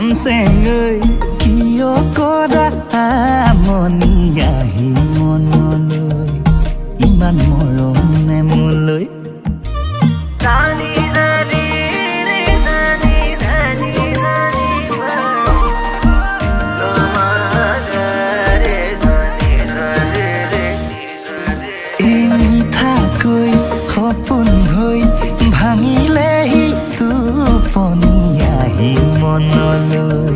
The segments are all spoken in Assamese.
চেঙৈ কিয় কৰা আমনি আহি মনলৈ ইমান মৰম নে মোলৈ মিঠাকৈ সপোন হৈ ভাঙিলেহি টোপনি আহি মনলৈ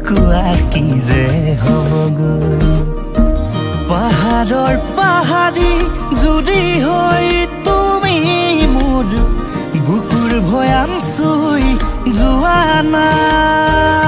কোৱা কি যে হ'বগৈ পাহাৰৰ পাহাৰী জুৰি হৈ তুমি মোৰ বুকুৰ ভৈয়াম চুই যোৱা নাই